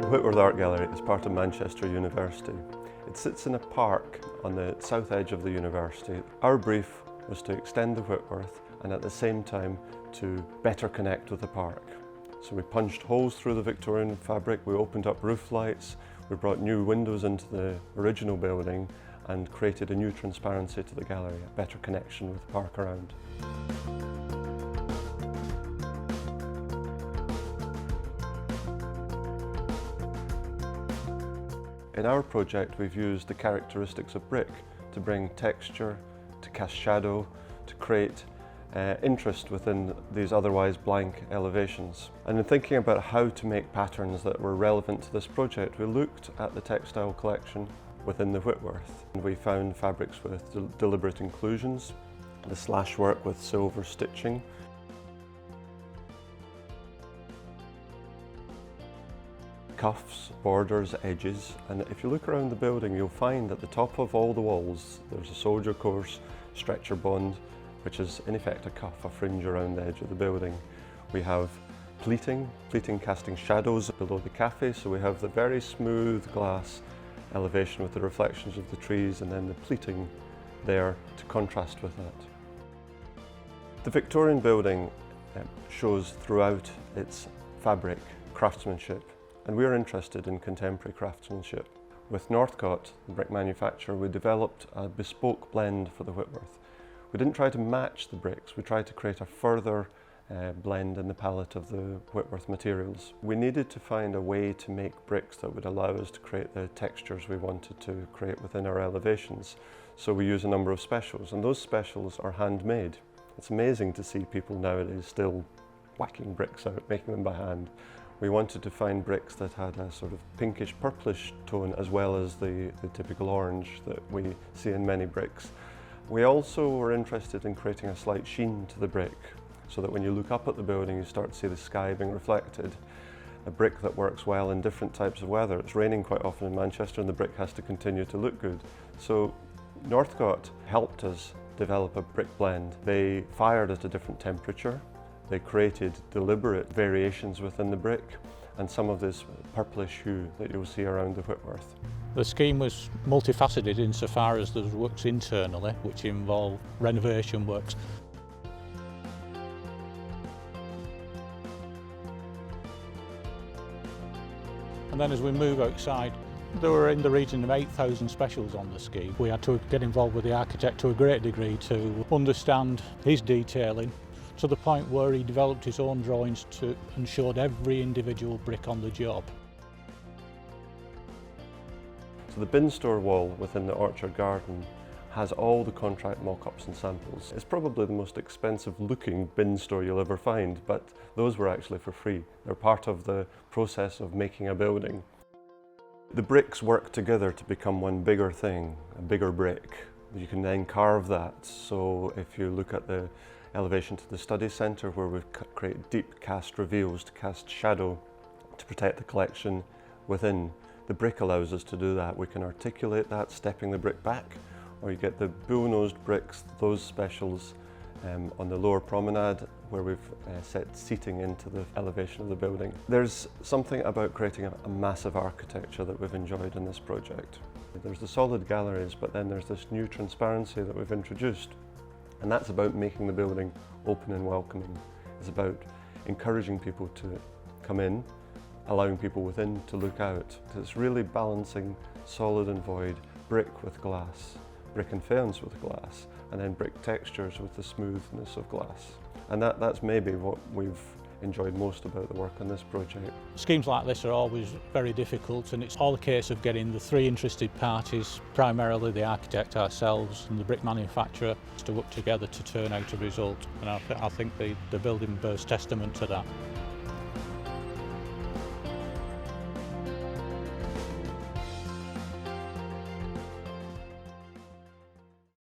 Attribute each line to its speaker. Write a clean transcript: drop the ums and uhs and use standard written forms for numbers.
Speaker 1: Whitworth Art Gallery is part of Manchester University. It sits in a park on the south edge of the university. Our brief was to extend the Whitworth and at the same time to better connect with the park. So we punched holes through the Victorian fabric, we opened up roof lights, we brought new windows into the original building and created a new transparency to the gallery, a better connection with the park around. In our project, we've used the characteristics of brick to bring texture, to cast shadow, to create interest within these otherwise blank elevations. And in thinking about how to make patterns that were relevant to this project, we looked at the textile collection within the Whitworth. And we found fabrics with deliberate inclusions, the slash work with silver stitching, cuffs, borders, edges, and if you look around the building you'll find at the top of all the walls there's a soldier course stretcher bond, which is in effect a cuff, a fringe around the edge of the building. We have pleating casting shadows below the cafe, so we have the very smooth glass elevation with the reflections of the trees and then the pleating there to contrast with that. The Victorian building shows throughout its fabric craftsmanship, and we're interested in contemporary craftsmanship. With Northcote, the brick manufacturer, we developed a bespoke blend for the Whitworth. We didn't try to match the bricks, we tried to create a further blend in the palette of the Whitworth materials. We needed to find a way to make bricks that would allow us to create the textures we wanted to create within our elevations. So we use a number of specials, and those specials are handmade. It's amazing to see people nowadays still whacking bricks out, making them by hand. We wanted to find bricks that had a sort of pinkish purplish tone as well as the typical orange that we see in many bricks. We also were interested in creating a slight sheen to the brick so that when you look up at the building you start to see the sky being reflected. A brick that works well in different types of weather. It's raining quite often in Manchester and the brick has to continue to look good. So Northcote helped us develop a brick blend. They fired at a different temperature. They created deliberate variations within the brick and some of this purplish hue that you'll see around the Whitworth.
Speaker 2: The scheme was multifaceted insofar as there was works internally which involved renovation works. And then as we move outside, there were in the region of 8,000 specials on the scheme. We had to get involved with the architect to a great degree to understand his detailing, to the point where he developed his own drawings and showed every individual brick on the job.
Speaker 1: So the bin store wall within the orchard garden has all the contract mock-ups and samples. It's probably the most expensive looking bin store you'll ever find, but those were actually for free. They're part of the process of making a building. The bricks work together to become one bigger thing, a bigger brick. You can then carve that. So if you look at the elevation to the study centre where we've created deep cast reveals to cast shadow to protect the collection within, the brick allows us to do that. We can articulate that, stepping the brick back, or you get the bull-nosed bricks, those specials on the lower promenade where we've set seating into the elevation of the building. There's something about creating a massive architecture that we've enjoyed in this project. There's the solid galleries, but then there's this new transparency that we've introduced. And that's about making the building open and welcoming. It's about encouraging people to come in, allowing people within to look out. It's really balancing solid and void, brick with glass, brick and faience with glass, and then brick textures with the smoothness of glass. And that's maybe what we've enjoyed most about the work on this project.
Speaker 2: Schemes like this are always very difficult, and it's all a case of getting the three interested parties, primarily the architect ourselves and the brick manufacturer, to work together to turn out a result, and I think the building bears testament to that.